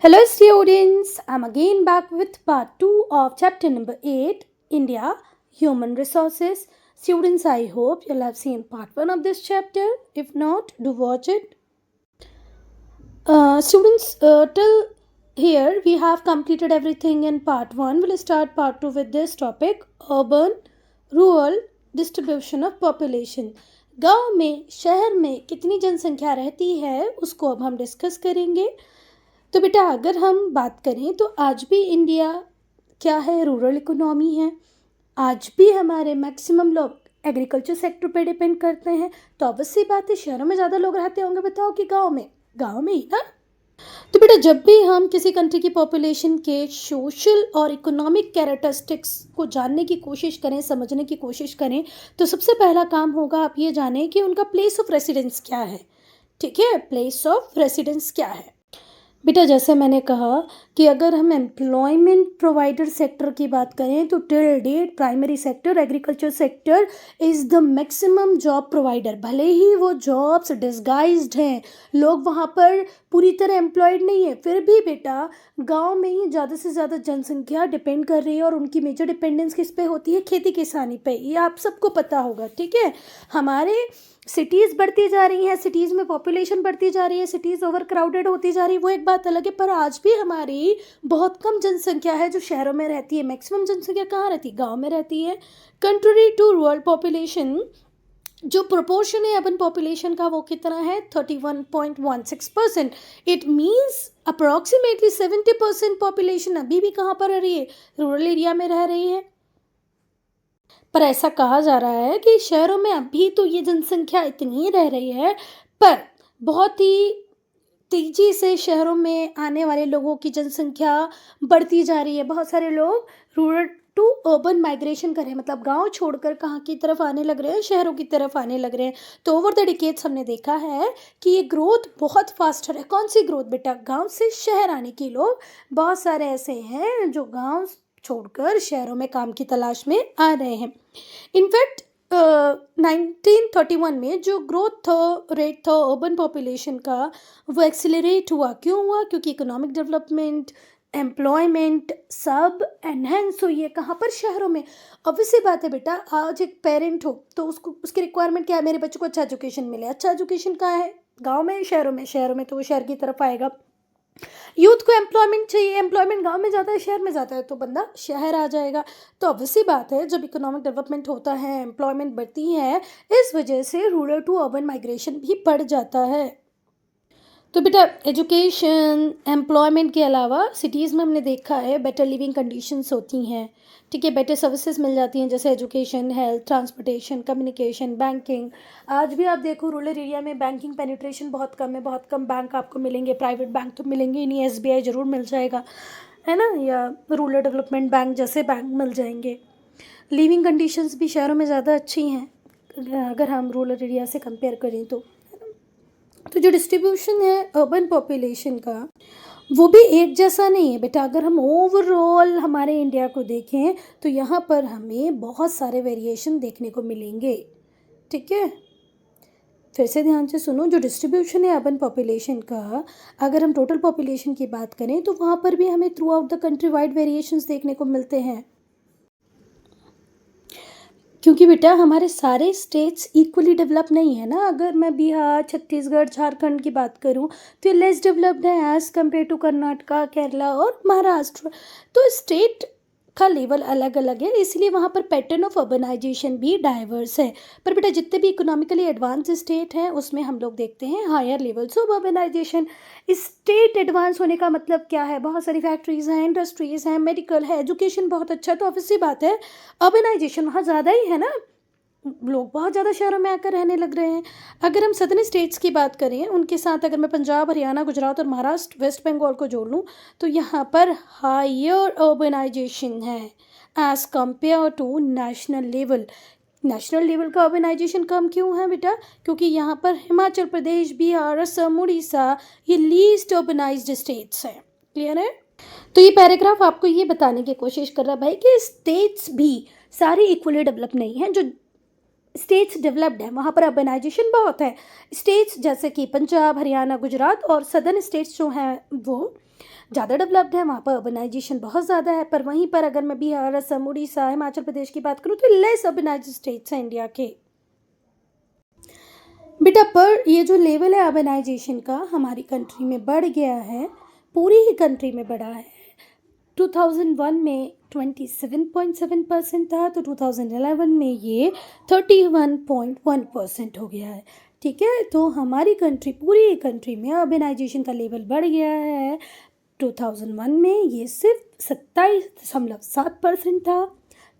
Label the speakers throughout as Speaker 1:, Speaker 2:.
Speaker 1: Hello students, I'm again back with part 2 of chapter number 8, India, Human Resources. Students, I hope you'll have seen part 1 of this chapter. If not, do watch it. Students, till here we have completed everything in part 1. We'll start part 2 with this topic, urban, rural, distribution of population. गांव में शहर में कितनी जनसंख्या रहती है उसको अब हम डिस्कस करेंगे. तो बेटा अगर हम बात करें तो आज भी इंडिया क्या है, रूरल इकोनॉमी है. आज भी हमारे मैक्सिमम लोग एग्रीकल्चर सेक्टर पे डिपेंड करते हैं. तो ऑब्वियसली बात है शहरों में ज़्यादा लोग रहते होंगे, बताओ कि गांव में ही ना. तो बेटा जब भी हम किसी कंट्री की पॉपुलेशन के सोशल और इकोनॉमिक कैरेक्टरिस्टिक्स को जानने की कोशिश करें, समझने की कोशिश करें, तो सबसे पहला काम होगा आप ये जानें कि उनका प्लेस ऑफ रेसिडेंस क्या है. ठीक है, प्लेस ऑफ रेसिडेंस क्या है. बेटा जैसे मैंने कहा कि अगर हम एम्प्लॉयमेंट प्रोवाइडर सेक्टर की बात करें तो till date primary sector agriculture sector is the maximum job provider. भले ही वो जॉब्स डिस्गाइज्ड हैं, लोग वहाँ पर पूरी तरह एम्प्लॉयड नहीं है, फिर भी बेटा गांव में ही ज़्यादा से ज़्यादा जनसंख्या डिपेंड कर रही है. और उनकी मेजर डिपेंडेंस किस पे होती है? खेती किसानी पे. ये आप सबको पता होगा. ठीक है, हमारे सिटीज़ बढ़ती जा रही हैं, सिटीज़ में पॉपुलेशन बढ़ती जा रही है, सिटीज़ ओवर क्राउडेड होती जा रही है, वो एक बात अलग है. पर आज भी हमारी बहुत कम जनसंख्या है जो शहरों में रहती है. मैक्सिमम जनसंख्या कहाँ रहती है? गांव में रहती है. कंट्री टू रूरल पॉपुलेशन जो प्रोपोर्शन है अर्बन पॉपुलेशन का वो कितना है? 31.16%. इट मीन्स अप्रॉक्सीमेटली 70% पॉपुलेशन अभी भी कहाँ पर रह रही है? रूरल एरिया में रह रही है. पर ऐसा कहा जा रहा है कि शहरों में अभी तो ये जनसंख्या इतनी रह रही है, पर बहुत ही तेज़ी से शहरों में आने वाले लोगों की जनसंख्या बढ़ती जा रही है. बहुत सारे लोग रूरल टू अर्बन माइग्रेशन कर रहे हैं, मतलब गांव छोड़कर कहाँ की तरफ आने लग रहे हैं? शहरों की तरफ आने लग रहे हैं. तो ओवर द डिकेड्स हमने देखा है कि ये ग्रोथ बहुत फास्टर है. कौन सी ग्रोथ बेटा? गांव से शहर आने की. लोग बहुत सारे ऐसे हैं जो गांव छोड़कर शहरों में काम की तलाश में आ रहे हैं. इनफैक्ट 1931 में जो ग्रोथ रेट था अर्बन पॉपुलेशन का वो एक्सिलरेट हुआ. क्यों हुआ? क्योंकि इकोनॉमिक डेवलपमेंट, एम्प्लॉयमेंट सब एनहेंस हुई है. कहाँ पर? शहरों में. ऑब्वियसली बात है बेटा, आज एक पेरेंट हो तो उसको उसकी रिक्वायरमेंट क्या है? मेरे बच्चे को अच्छा एजुकेशन मिले. अच्छा एजुकेशन कहाँ है? गांव में, शहरों में? शहरों में, तो वो शहर की तरफ आएगा. यूथ को एम्प्लॉयमेंट चाहिए, एम्प्लॉयमेंट गांव में ज़्यादा है शहर में ज़्यादा है, तो बंदा शहर आ जाएगा. तो ऑब्वियसली बात है जब इकोनॉमिक डेवलपमेंट होता है, एम्प्लॉयमेंट बढ़ती है, इस वजह से रूरल टू अर्बन माइग्रेशन भी बढ़ जाता है. तो बेटा एजुकेशन, एम्प्लॉयमेंट के अलावा सिटीज़ में हमने देखा है बेटर लिविंग कंडीशंस होती हैं. ठीक है, बेटर सर्विसेज मिल जाती हैं जैसे education, health, transportation, communication, banking. आज भी आप देखो रूरल एरिया में बैंकिंग पेनिट्रेशन बहुत कम है. बहुत कम बैंक आपको मिलेंगे, प्राइवेट बैंक तो मिलेंगे ही नहीं. SBI ज़रूर मिल जाएगा, है ना, या रूरल डेवलपमेंट बैंक जैसे बैंक मिल जाएंगे. लिविंग कंडीशंस भी शहरों में ज़्यादा अच्छी हैं अगर हम रूरल एरिया से कंपेयर करें तो. तो जो डिस्ट्रीब्यूशन है अर्बन पॉपुलेशन का वो भी एक जैसा नहीं है बेटा. अगर हम ओवरऑल हमारे इंडिया को देखें तो यहाँ पर हमें बहुत सारे वेरिएशन देखने को मिलेंगे. ठीक है, फिर से ध्यान से सुनो. जो डिस्ट्रीब्यूशन है अर्बन पॉपुलेशन का, अगर हम टोटल पॉपुलेशन की बात करें तो वहाँ पर भी हमें through out the country wide variations देखने को मिलते हैं. क्योंकि बेटा हमारे सारे स्टेट्स इक्वली डेवलप नहीं है ना. अगर मैं बिहार, छत्तीसगढ़, झारखंड की बात करूं तो ये लेस डेवलप्ड है as compare to Karnataka, Kerala और महाराष्ट्र. तो स्टेट का लेवल अलग अलग है, इसलिए वहाँ पर पैटर्न ऑफ अर्बनाइजेशन भी डाइवर्स है. पर बेटा जितने भी इकोनॉमिकली एडवांस स्टेट हैं उसमें हम लोग देखते हैं higher levels of urbanization. State advance होने का मतलब क्या है? बहुत सारी फैक्ट्रीज़ हैं, इंडस्ट्रीज़ हैं, मेडिकल है, एजुकेशन बहुत अच्छा है. तो ऑब्वियसली बात है अर्बनाइजेशन वहाँ ज़्यादा ही है ना. लोग बहुत ज़्यादा शहरों में आकर रहने लग रहे हैं. अगर हम सदर्न स्टेट्स की बात करें, उनके साथ अगर मैं पंजाब, हरियाणा, गुजरात और महाराष्ट्र, वेस्ट बंगाल को जोड़ लूँ तो यहाँ पर हायर अर्बनाइजेशन है as compare to national level. National level का अर्बनाइजेशन कम क्यों है बेटा? क्योंकि यहाँ पर हिमाचल प्रदेश, बिहार, असम, उड़ीसा ये लीस्ट अर्बनाइज्ड स्टेट्स हैं. क्लियर है? तो ये पैराग्राफ आपको ये बताने की कोशिश कर रहा है भाई कि स्टेट्स भी सारी इक्वली डेवलप नहीं हैं. जो स्टेट्स डेवलप्ड है वहाँ पर अर्बनाइजेशन बहुत है। स्टेट्स जैसे कि पंजाब, हरियाणा, गुजरात और सदर्न स्टेट्स जो हैं वो ज़्यादा डेवलप्ड है, वहाँ पर अर्बनाइजेशन बहुत ज़्यादा है। पर वहीं पर अगर मैं बिहार, असम, उड़ीसा, हिमाचल प्रदेश की बात करूँ तो लेस अर्बनाइज्ड स्टेट्स हैं इंडिया के। बेटा पर ये जो लेवल है अर्बनाइजेशन का हमारी कंट्री में बढ़ गया है, पूरी ही कंट्री में बढ़ा है। 2001 में 27.7% था तो 2011 में ये 31.1% हो गया है। ठीक है, तो हमारी कंट्री, पूरी कंट्री में अर्बनाइजेशन का लेवल बढ़ गया है। 2001 में ये सिर्फ 27.7% था,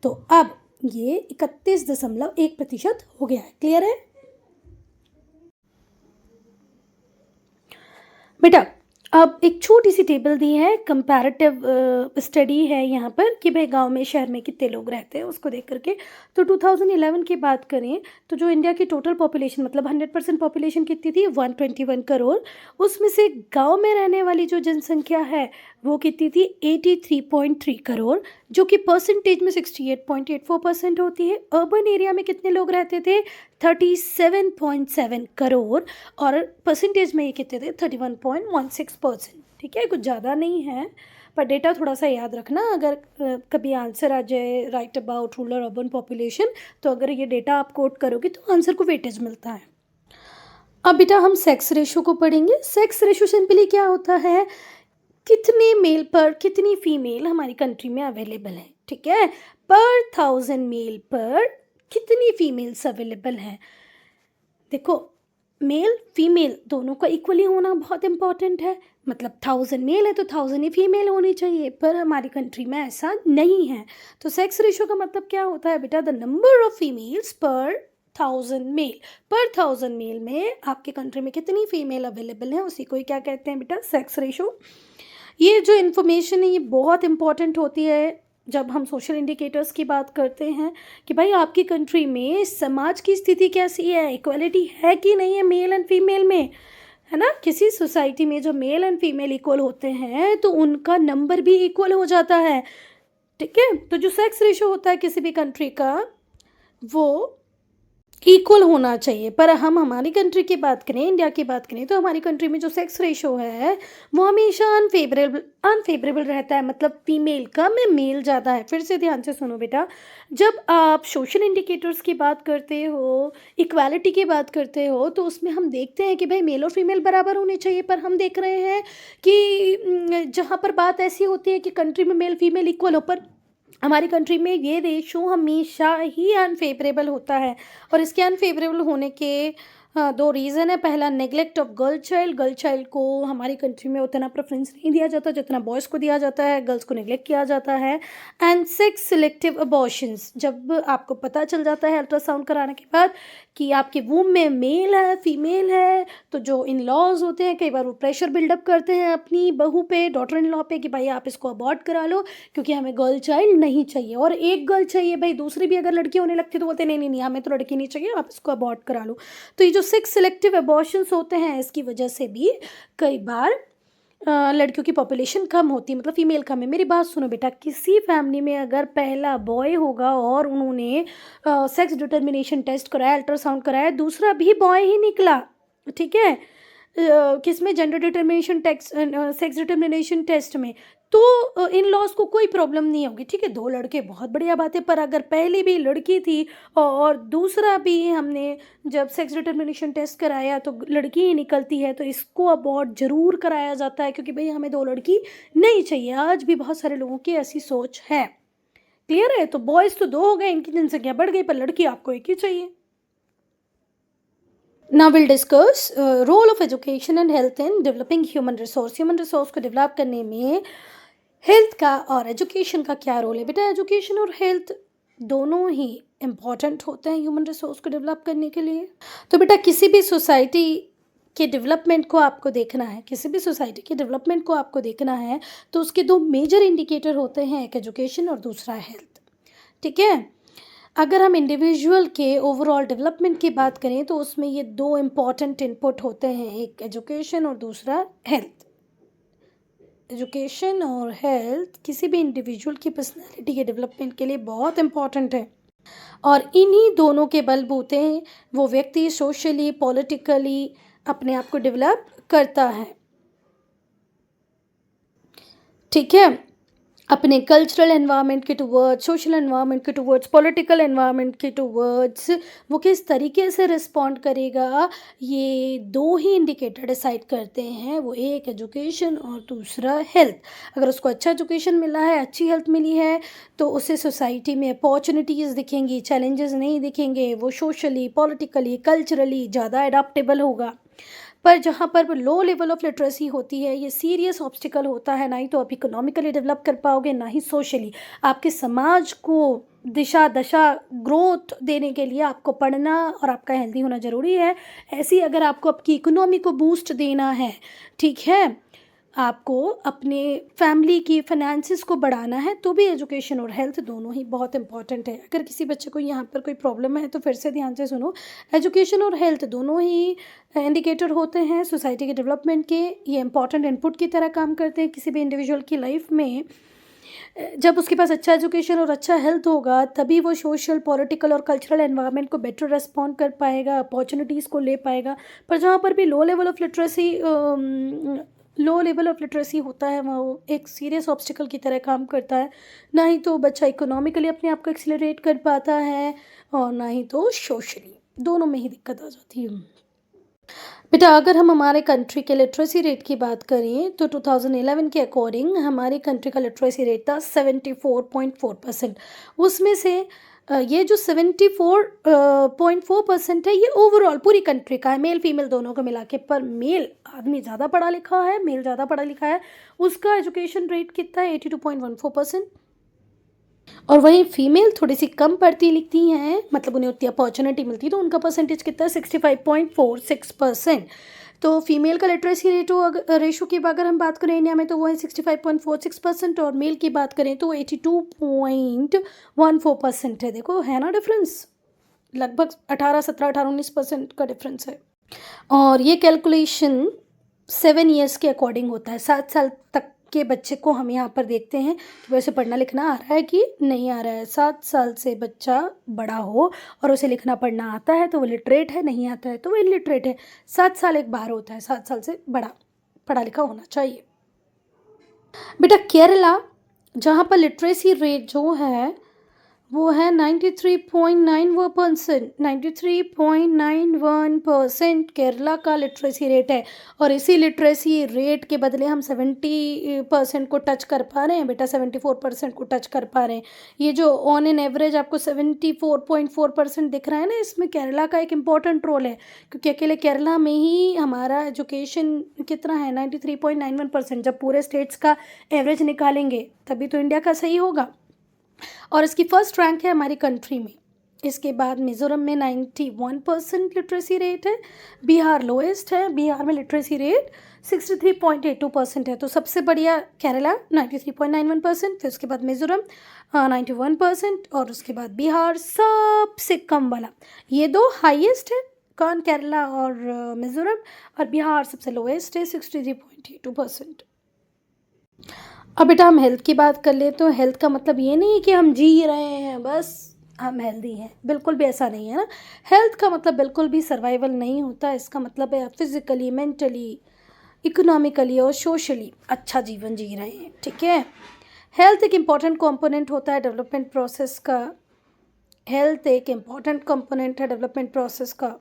Speaker 1: तो अब ये 31.1% हो गया है। क्लियर है बेटा? अब एक छोटी सी टेबल दी है, कंपैरेटिव स्टडी है यहाँ पर कि भाई गांव में शहर में कितने लोग रहते हैं उसको देख करके। तो 2011 की बात करें तो जो इंडिया की टोटल पॉपुलेशन मतलब 100% पॉपुलेशन कितनी थी, 121 करोड़। उसमें से गांव में रहने वाली जो जनसंख्या है वो कितनी थी, 83.3 करोड़, जो कि परसेंटेज में 68.84% होती है। अर्बन एरिया में कितने लोग रहते थे, 37.7 करोड़, और परसेंटेज में ये कितने थे, 31.16%। ठीक है, कुछ ज़्यादा नहीं है, पर डेटा थोड़ा सा याद रखना। अगर कभी आंसर आ जाए right about rural urban population, तो अगर ये डेटा आप कोट करोगे तो आंसर को वेटेज मिलता है। अब बेटा हम सेक्स रेशो को पढ़ेंगे। सेक्स रेशो सिंपली क्या होता है, कितने मेल पर कितनी फीमेल हमारी कंट्री में अवेलेबल है। ठीक है, पर 1000 मेल पर कितनी फीमेल्स अवेलेबल हैं। देखो, मेल फीमेल दोनों का इक्वली होना बहुत इंपॉर्टेंट है। मतलब 1000 मेल है तो 1000 ही फीमेल होनी चाहिए, पर हमारी कंट्री में ऐसा नहीं है। तो सेक्स रेशो का मतलब क्या होता है बेटा, द नंबर ऑफ फीमेल्स पर 1000 मेल। पर 1000 मेल में आपके कंट्री में कितनी फीमेल अवेलेबल है, उसी को ही क्या कहते हैं बेटा, सेक्स रेशो। ये जो इन्फॉर्मेशन है ये बहुत इंपॉर्टेंट होती है जब हम सोशल इंडिकेटर्स की बात करते हैं कि भाई आपकी कंट्री में समाज की स्थिति कैसी है, इक्वलिटी है कि नहीं है मेल एंड फीमेल में, है ना। किसी सोसाइटी में जो मेल एंड फीमेल इक्वल होते हैं तो उनका नंबर भी इक्वल हो जाता है। ठीक है, तो जो सेक्स रेशो होता है किसी भी कंट्री का वो इक्वल होना चाहिए। पर हम हमारी कंट्री की बात करें, इंडिया की बात करें, तो हमारी कंट्री में जो सेक्स रेशो है वो हमेशा अनफेवरेबल रहता है। मतलब फीमेल कम है, मेल ज़्यादा है। फिर से ध्यान से सुनो बेटा, जब आप सोशल इंडिकेटर्स की बात करते हो, इक्वालिटी की बात करते हो, तो उसमें हम देखते हैं कि भाई मेल और फीमेल बराबर होने चाहिए। पर हम देख रहे हैं कि जहाँ पर बात ऐसी होती है कि कंट्री में मेल फीमेल इक्वल हो, पर हमारी कंट्री में ये रेशो हमेशा ही अनफेवरेबल होता है। और इसके अनफेवरेबल होने के दो रीज़न है। पहला, नेग्लेक्ट ऑफ गर्ल चाइल्ड को हमारी कंट्री में उतना प्रेफरेंस नहीं दिया जाता जितना बॉयज़ को दिया जाता है, गर्ल्स को नेग्लेक्ट किया जाता है। एंड सेक्स सिलेक्टिव अबॉर्शंस, जब आपको पता चल जाता है अल्ट्रासाउंड कराने के बाद कि आपके वूम में मेल है फीमेल है, तो जो इन लॉज होते हैं कई बार वो प्रेशर बिल्डअप करते हैं अपनी बहू पे, डॉटर इन लॉ पे, कि भाई आप इसको अबॉर्ट करा लो क्योंकि हमें गर्ल चाइल्ड नहीं चाहिए। और एक गर्ल चाहिए, भाई दूसरी भी अगर लड़की होने लगती है तो बोलते नहीं हमें तो लड़की नहीं चाहिए, आप इसको अबॉर्ट करा लो। तो ये जो सेक्स सिलेक्टिव अबॉर्शंस होते हैं इसकी वजह से भी कई बार लड़कियों की पॉपुलेशन कम होती है, मतलब फीमेल कम है। मेरी बात सुनो बेटा, किसी फैमिली में अगर पहला बॉय होगा और उन्होंने सेक्स डिटर्मिनेशन टेस्ट कराया, अल्ट्रासाउंड कराया, दूसरा भी बॉय ही निकला, ठीक है, किसमें, gender determination test, sex determination test में, तो इन लॉज को कोई प्रॉब्लम नहीं होगी। ठीक है, दो लड़के बहुत बढ़िया बात है, पर अगर पहली भी लड़की थी और दूसरा भी हमने जब सेक्स डिटर्मिनेशन टेस्ट कराया तो लड़की ही निकलती है, तो इसको अबॉर्ट ज़रूर कराया जाता है क्योंकि भाई हमें दो लड़की नहीं चाहिए। आज भी बहुत सारे लोगों की ऐसी सोच है। क्लियर है, तो बॉयज़ तो दो हो गए, इनकी जनसंख्या बढ़ गई, पर लड़की आपको एक ही चाहिए। Now we'll discuss role of education and health in developing human resource। Human resource को डेवलप करने में हेल्थ का और एजुकेशन का क्या रोल है बेटा। एजुकेशन और हेल्थ दोनों ही इम्पॉर्टेंट होते हैं ह्यूमन रिसोर्स को डेवलप करने के लिए। तो बेटा किसी भी सोसाइटी के डेवलपमेंट को आपको देखना है, किसी भी सोसाइटी के डेवलपमेंट को आपको देखना है तो उसके दो मेजर इंडिकेटर होते हैं, एक एजुकेशन और दूसरा हेल्थ। ठीक है, अगर हम इंडिविजुअल के ओवरऑल डेवलपमेंट की बात करें तो उसमें ये दो इम्पॉर्टेंट इनपुट होते हैं, एक एजुकेशन और दूसरा हेल्थ। एजुकेशन और हेल्थ किसी भी इंडिविजुअल की पर्सनालिटी के डेवलपमेंट के लिए बहुत इंपॉर्टेंट है। और इन्हीं दोनों के बलबूते वो व्यक्ति सोशली पॉलिटिकली अपने आप को डेवलप करता है। ठीक है, अपने कल्चरल एनवायरनमेंट के टूवर्ड्स, सोशल एनवायरनमेंट के टूवर्ड्स, पॉलिटिकल एनवायरनमेंट के टूवर्ड्स वो किस तरीके से रिस्पॉन्ड करेगा, ये दो ही इंडिकेटर डिसाइड करते हैं। वो एक एजुकेशन और दूसरा हेल्थ। अगर उसको अच्छा एजुकेशन मिला है, अच्छी हेल्थ मिली है, तो उसे सोसाइटी में अपॉर्चुनिटीज़ दिखेंगी, चैलेंजेस नहीं दिखेंगे। वो सोशली पॉलिटिकली कल्चरली ज़्यादा अडाप्टेबल होगा। पर जहाँ पर लो लेवल ऑफ लिटरेसी होती है, ये सीरियस ऑब्स्टिकल होता है। ना ही तो आप इकोनॉमिकली डेवलप कर पाओगे, ना ही सोशली। आपके समाज को दिशा दशा ग्रोथ देने के लिए आपको पढ़ना और आपका हेल्दी होना ज़रूरी है। ऐसी अगर आपको आपकी इकोनॉमी को बूस्ट देना है, ठीक है, आपको अपने फैमिली की फाइनेंसिस को बढ़ाना है, तो भी एजुकेशन और हेल्थ दोनों ही बहुत इंपॉर्टेंट है। अगर किसी बच्चे को यहाँ पर कोई प्रॉब्लम है तो फिर से ध्यान से सुनो, एजुकेशन और हेल्थ दोनों ही इंडिकेटर होते हैं सोसाइटी के डेवलपमेंट के। ये इंपॉर्टेंट इनपुट की तरह काम करते हैं किसी भी इंडिविजुअल की लाइफ में। जब उसके पास अच्छा एजुकेशन और अच्छा हेल्थ होगा, तभी वो सोशल पॉलिटिकल और कल्चरल एनवायरनमेंट को बेटर रेस्पॉन्ड कर पाएगा, अपॉर्चुनिटीज़ को ले पाएगा। पर जहाँ पर भी लो लेवल ऑफ लिटरेसी होता है, वो एक सीरियस ऑब्स्टिकल की तरह काम करता है। ना ही तो बच्चा इकोनॉमिकली अपने आप को एक्सीलरेट कर पाता है, और ना ही तो सोशली, दोनों में ही दिक्कत आ जाती है। बेटा, अगर हम हमारे कंट्री के लिटरेसी रेट की बात करें तो 2011 के अकॉर्डिंग हमारी कंट्री का लिटरेसी रेट था 74.4%। उसमें से ये जो 74.4% है, ये ओवरऑल पूरी कंट्री का है, मेल फीमेल दोनों को मिला के। पर मेल आदमी ज़्यादा पढ़ा लिखा है, मेल ज़्यादा पढ़ा लिखा है, उसका एजुकेशन रेट कितना है, 82.14%। और वहीं फीमेल थोड़ी सी कम पढ़ती लिखती हैं, मतलब उन्हें उतनी अपॉर्चुनिटी मिलती है, तो उनका परसेंटेज कितना है, 65.46%। तो फीमेल का लिटरेसी रेशो की अगर हम बात करें इंडिया में, तो वो है 65.46%, और मेल की बात करें तो 82.14% है। देखो है ना डिफरेंस, लगभग 18 17 18 19% का डिफरेंस है। और ये कैलकुलेशन 7 ईयर्स के अकॉर्डिंग होता है। 7 साल तक के बच्चे को हम यहाँ पर देखते हैं कि वैसे पढ़ना लिखना आ रहा है कि नहीं आ रहा है। 7 साल से बच्चा बड़ा हो और उसे लिखना पढ़ना आता है तो वो लिटरेट है, नहीं आता है तो वो इलिटरेट है। 7 साल एक बार होता है, 7 साल से बड़ा पढ़ा लिखा होना चाहिए। बेटा, केरला, जहाँ पर लिटरेसी रेट जो है वो है 93.91%। 93.91% केरला का लिटरेसी रेट है। और इसी लिटरेसी रेट के बदले हम 70% को टच कर पा रहे हैं बेटा, 74% को टच कर पा रहे हैं। ये जो ऑन एन एवरेज आपको 74.4% दिख रहा है ना, इसमें केरला का एक इम्पॉर्टेंट रोल है, क्योंकि अकेले केरला में ही हमारा एजुकेशन कितना है, 93.91%। जब पूरे स्टेट्स का एवरेज निकालेंगे तभी तो इंडिया का सही होगा। और इसकी फर्स्ट रैंक है हमारी कंट्री में। इसके बाद मिज़ोरम में 91% लिटरेसी रेट है। बिहार लोएस्ट है, बिहार में लिटरेसी रेट 63.82% है। तो सबसे बढ़िया केरला 93.91%, फिर उसके बाद मिज़ोरम 91%, और उसके बाद बिहार सबसे कम वाला। ये दो हाईएस्ट है, कौन, केरला और मिज़ोरम, और बिहार सबसे लोएस्ट है 63.82%। अब बेटा हम हेल्थ की बात कर ले, तो हेल्थ का मतलब ये नहीं है कि हम जी रहे हैं बस हम हेल्दी हैं, बिल्कुल भी ऐसा नहीं है ना। हेल्थ का मतलब बिल्कुल भी सर्वाइवल नहीं होता। इसका मतलब है आप फिज़िकली, मेंटली, इकोनॉमिकली और सोशली अच्छा जीवन जी रहे हैं। ठीक है, हेल्थ एक इम्पॉर्टेंट कंपोनेंट होता है डेवलपमेंट प्रोसेस का। हेल्थ एक इम्पॉर्टेंट कंपोनेंट है डेवलपमेंट प्रोसेस का।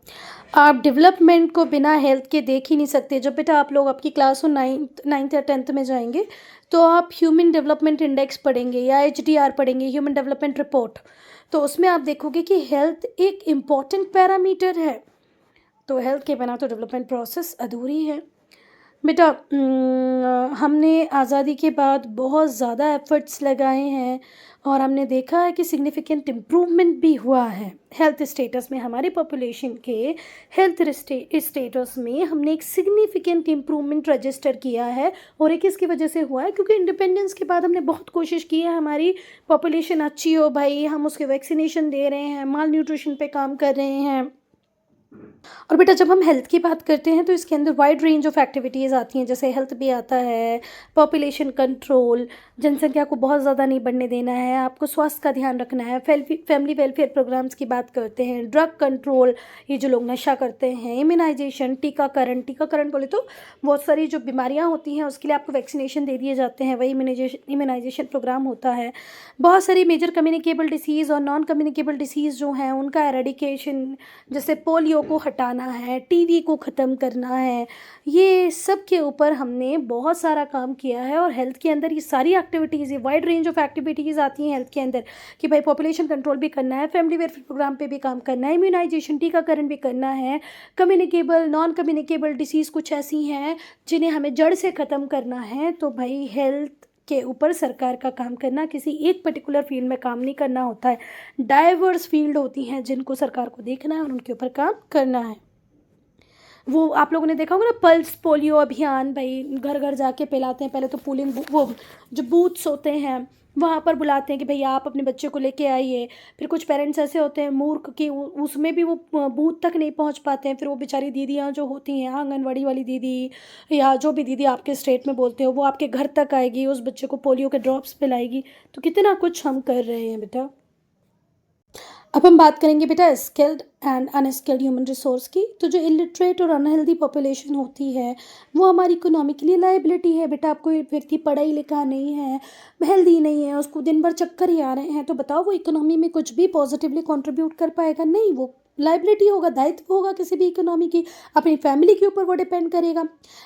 Speaker 1: आप डेवलपमेंट को बिना हेल्थ के देख ही नहीं सकते। जब बेटा आप लोग आपकी क्लास हो नाइन्थ या 10th में जाएंगे, तो आप ह्यूमन डेवलपमेंट इंडेक्स पढ़ेंगे या HDR पढ़ेंगे, ह्यूमन डेवलपमेंट रिपोर्ट। तो उसमें आप देखोगे कि हेल्थ एक इम्पॉर्टेंट पैरामीटर है। तो हेल्थ के बिना तो डेवलपमेंट प्रोसेस अधूरी है। बेटा, हमने आज़ादी के बाद बहुत ज़्यादा एफ़र्ट्स लगाए हैं, और हमने देखा है कि सिग्निफिकेंट इम्प्रूवमेंट भी हुआ है हेल्थ स्टेटस में। हमारी पॉपुलेशन के हेल्थ स्टेटस में हमने एक सिग्निफिकेंट इम्प्रूवमेंट रजिस्टर किया है। और ये किसकी वजह से हुआ है, क्योंकि इंडिपेंडेंस के बाद हमने बहुत कोशिश की है हमारी पॉपुलेशन अच्छी हो भाई। हम उसके वैक्सीनेशन दे रहे हैं, माल न्यूट्रिशन पे काम कर रहे हैं, और बेटा जब हम हेल्थ की बात करते हैं तो इसके अंदर वाइड रेंज ऑफ एक्टिविटीज़ आती हैं, जैसे हेल्थ भी आता है, पॉपुलेशन कंट्रोल, जनसंख्या को बहुत ज़्यादा नहीं बढ़ने देना है, आपको स्वास्थ्य का ध्यान रखना है, फैमिली वेलफेयर प्रोग्राम्स की बात करते हैं, ड्रग कंट्रोल, ये जो लोग नशा करते हैं, इम्यूनाइजेशन, टीकाकरण, टीकाकरण बोले तो बहुत सारी जो बीमारियाँ होती हैं उसके लिए आपको वैक्सीनेशन दे दिए जाते हैं, वही इम्यूनाइजेशन प्रोग्राम होता है। बहुत सारी मेजर कम्युनिकेबल डिसीज़ और नॉन कम्युनिकेबल डिसीज़ जो हैं उनका एरेडिकेशन, जैसे पोलियो को हटाना है, टीवी को ख़त्म करना है, ये सब के ऊपर हमने बहुत सारा काम किया है। और हेल्थ के अंदर ये सारी एक्टिविटीज़, ये वाइड रेंज ऑफ एक्टिविटीज़ आती हैं हेल्थ के अंदर कि भाई पॉपुलेशन कंट्रोल भी करना है, फैमिली वेलफेयर प्रोग्राम पे भी काम करना है, इम्यूनाइजेशन टीकाकरण भी करना है, कम्युनिकेबल नॉन कम्युनिकेबल डिसीज़ कुछ ऐसी हैं जिन्हें हमें जड़ से ख़त्म करना है। तो भाई हेल्थ के ऊपर सरकार का काम करना, किसी एक पर्टिकुलर फील्ड में काम नहीं करना होता है, डाइवर्स फील्ड होती हैं जिनको सरकार को देखना है और उनके ऊपर काम करना है। वो आप लोगों ने देखा होगा ना, पल्स पोलियो अभियान, भाई घर घर जाके पिलाते हैं। पहले तो पोलिंग वो जो बूथ्स होते हैं वहाँ पर बुलाते हैं कि भैया आप अपने बच्चे को लेके आइए। फिर कुछ पेरेंट्स ऐसे होते हैं मूर्ख कि उसमें भी वो बूथ तक नहीं पहुँच पाते हैं। फिर वो बेचारी दीदियाँ जो होती हैं, आंगनवाड़ी वाली दीदी या जो भी दीदी आपके स्टेट में बोलते हो, वो आपके घर तक आएगी, उस बच्चे को पोलियो के ड्रॉप्स पिलाएगी। तो कितना कुछ हम कर रहे हैं बेटा। अब हम बात करेंगे बेटा skilled and unskilled human resource की। तो जो इलिटरेट और अनहेल्दी पॉपुलेशन होती है वो हमारी इकोनॉमी के लिए लाइबिलिटी है बेटा। आपको एक व्यक्ति पढ़ा ही लिखा नहीं है, हेल्दी नहीं है, उसको दिन भर चक्कर ही आ रहे हैं, तो बताओ वो इकोनॉमी में कुछ भी पॉजिटिवली कंट्रीब्यूट कर पाएगा? नहीं, वो लाइबिलिटी होगा, दायित्व होगा किसी भी इकोनॉमी की, अपनी फैमिली के ऊपर वो डिपेंड करेगा।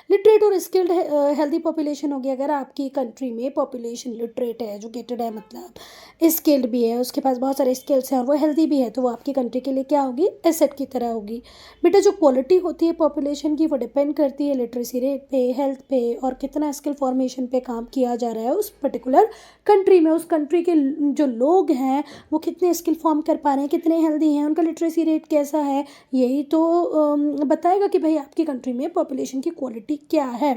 Speaker 1: लिटरेट और स्किल्ड हेल्दी पॉपुलेशन होगी। अगर आपकी कंट्री में पॉपुलेशन लिटरेट है, एजुकेटेड है, मतलब स्किल्ड भी है, उसके पास बहुत सारे स्किल्स हैं और वो हेल्दी भी है, तो वो आपकी कंट्री के लिए क्या होगी? एसेट की तरह होगी। बेटा जो क्वालिटी होती है पॉपुलेशन की वो डिपेंड करती है लिटरेसी रेट पे, हेल्थ पे और कितना स्किल फॉर्मेशन पे काम किया जा रहा है उस पर्टिकुलर कंट्री में। उस कंट्री के जो लोग हैं वो कितने स्किल फॉर्म कर पा रहे हैं, कितने हेल्दी हैं, उनका लिटरेसी रेट कैसा है, यही तो बताएगा कि भाई आपकी कंट्री में पॉपुलेशन की क्वालिटी क्या है।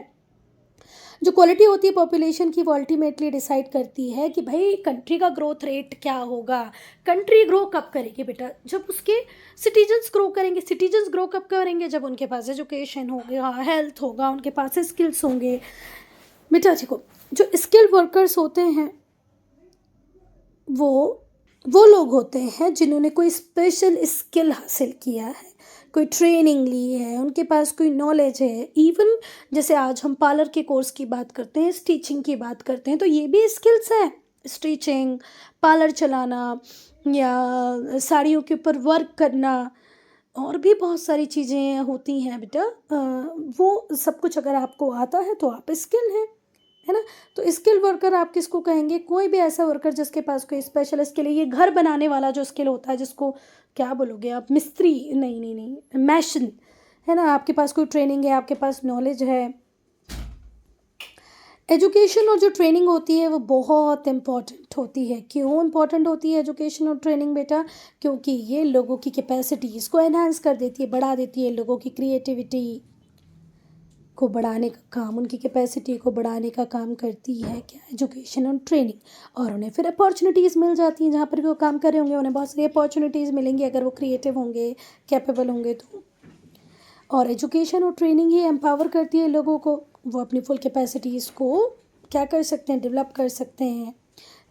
Speaker 1: जो क्वालिटी होती है पॉपुलेशन की वो अल्टीमेटली डिसाइड करती है कि भाई कंट्री का ग्रोथ रेट क्या होगा। कंट्री ग्रो कब करेगी बेटा? जब उसके सिटीजन्स ग्रो करेंगे। सिटीजन्स ग्रो कब करेंगे? जब उनके पास एजुकेशन होगा, हेल्थ होगा, उनके पास स्किल्स होंगे। बेटा देखो, जो स्किल्ड वर्कर्स होते हैं वो लोग होते हैं जिन्होंने कोई स्पेशल स्किल हासिल किया है, कोई ट्रेनिंग ली है, उनके पास कोई नॉलेज है। इवन जैसे आज हम पार्लर के कोर्स की बात करते हैं, स्टिचिंग की बात करते हैं, तो ये भी स्किल्स हैं। स्टिचिंग, पार्लर चलाना या साड़ियों के ऊपर वर्क करना और भी बहुत सारी चीज़ें होती हैं बेटा। वो सब कुछ अगर आपको आता है तो आप स्किल हैं, है ना। तो स्किल वर्कर आप किसको कहेंगे? कोई भी ऐसा वर्कर जिसके पास कोई स्पेशल स्किल है। ये घर बनाने वाला जो स्किल होता है, जिसको क्या बोलोगे आप? मिस्त्री? नहीं नहीं नहीं, मैशन, है ना। आपके पास कोई ट्रेनिंग है, आपके पास नॉलेज है। एजुकेशन और जो ट्रेनिंग होती है वो बहुत इम्पॉर्टेंट होती है। क्यों इम्पॉर्टेंट होती है एजुकेशन और ट्रेनिंग बेटा? क्योंकि ये लोगों की कैपेसिटीज़ को एनहांस कर देती है, बढ़ा देती है। लोगों की क्रिएटिविटी को बढ़ाने का काम, उनकी कैपेसिटी को बढ़ाने का काम करती है क्या? एजुकेशन और ट्रेनिंग। और उन्हें फिर अपॉर्चुनिटीज़ मिल जाती हैं, जहाँ पर भी वो काम कर रहे होंगे उन्हें बहुत सारी अपॉर्चुनिटीज़ मिलेंगी अगर वो क्रिएटिव होंगे, कैपेबल होंगे तो। और एजुकेशन और ट्रेनिंग ही एम्पावर करती है लोगों को, वो अपनी फुल कैपेसिटीज़ को क्या कर सकते हैं? डेवलप कर सकते हैं,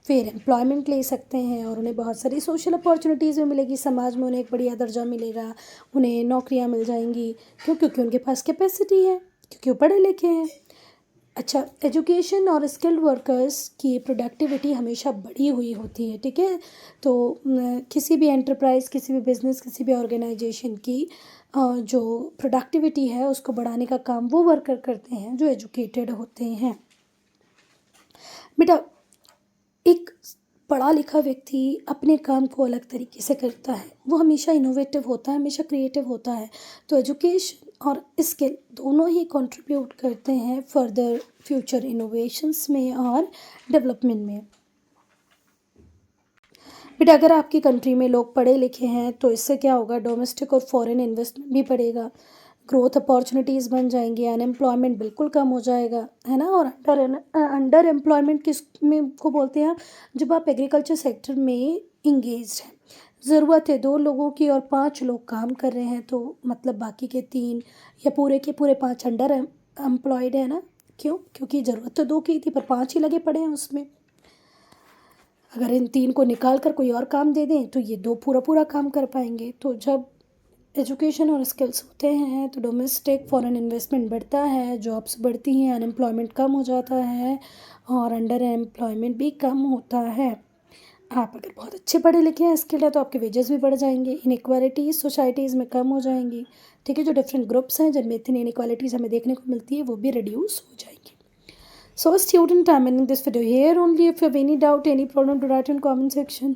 Speaker 1: फिर एम्प्लॉयमेंट ले सकते हैं और उन्हें बहुत सारी सोशल अपॉर्चुनिटीज़ भी मिलेगी। समाज में उन्हें एक बढ़िया दर्जा मिलेगा, उन्हें नौकरियां मिल जाएंगी। क्यों? क्योंकि उनके पास कैपेसिटी है, क्योंकि वो पढ़े लिखे हैं। अच्छा, एजुकेशन और स्किल्ड वर्कर्स की प्रोडक्टिविटी हमेशा बढ़ी हुई होती है, ठीक है। तो किसी भी एंटरप्राइज़, किसी भी बिजनेस, किसी भी ऑर्गेनाइजेशन की जो प्रोडक्टिविटी है उसको बढ़ाने का काम वो वर्कर करते हैं जो एजुकेटेड होते हैं। बेटा एक पढ़ा लिखा व्यक्ति अपने काम को अलग तरीके से करता है, वो हमेशा इनोवेटिव होता है, हमेशा क्रिएटिव होता है। तो एजुकेशन और स्किल दोनों ही कंट्रीब्यूट करते हैं फर्दर फ्यूचर इनोवेशंस में और डेवलपमेंट में। बेटा अगर आपकी कंट्री में लोग पढ़े लिखे हैं तो इससे क्या होगा? डोमेस्टिक और फॉरेन इन्वेस्टमेंट भी बढ़ेगा, ग्रोथ अपॉर्चुनिटीज़ बन जाएंगी, अनएम्प्लॉयमेंट बिल्कुल कम हो जाएगा, है ना। और अंडर एम्प्लॉयमेंट किस में को बोलते हैं? जब आप एग्रीकल्चर सेक्टर में इंगेज हैं, ज़रूरत है 2 लोगों की और 5 लोग काम कर रहे हैं, तो मतलब बाकी के 3 या पूरे के पूरे 5 अंडर एम्प्लॉयड है ना। क्यों? क्योंकि ज़रूरत तो 2 की थी पर 5 ही लगे पड़े हैं उसमें। अगर इन 3 को निकाल कर कोई और काम दे दें तो ये 2 पूरा पूरा काम कर पाएंगे। तो जब एजुकेशन और स्किल्स होते हैं तो डोमेस्टिक फॉरेन इन्वेस्टमेंट बढ़ता है, जॉब्स बढ़ती हैं, अनएम्प्लॉयमेंट कम हो जाता है और अंडर एम्प्लॉयमेंट भी कम होता है। आप अगर बहुत अच्छे पढ़े लिखे हैं, स्किल्ड है, तो आपके वेजेस भी बढ़ जाएंगे, इनइक्वालिटीज़ सोसाइटीज़ में कम हो जाएंगी। ठीक है, जो डिफरेंट ग्रुप्स हैं जिनमें इतनी इनइक्वालिटीज़ हमें देखने को मिलती है वो भी रिड्यूस हो जाएंगी। So student, I'm ending this video here only. If you have any doubt, any problem, to write in comment section.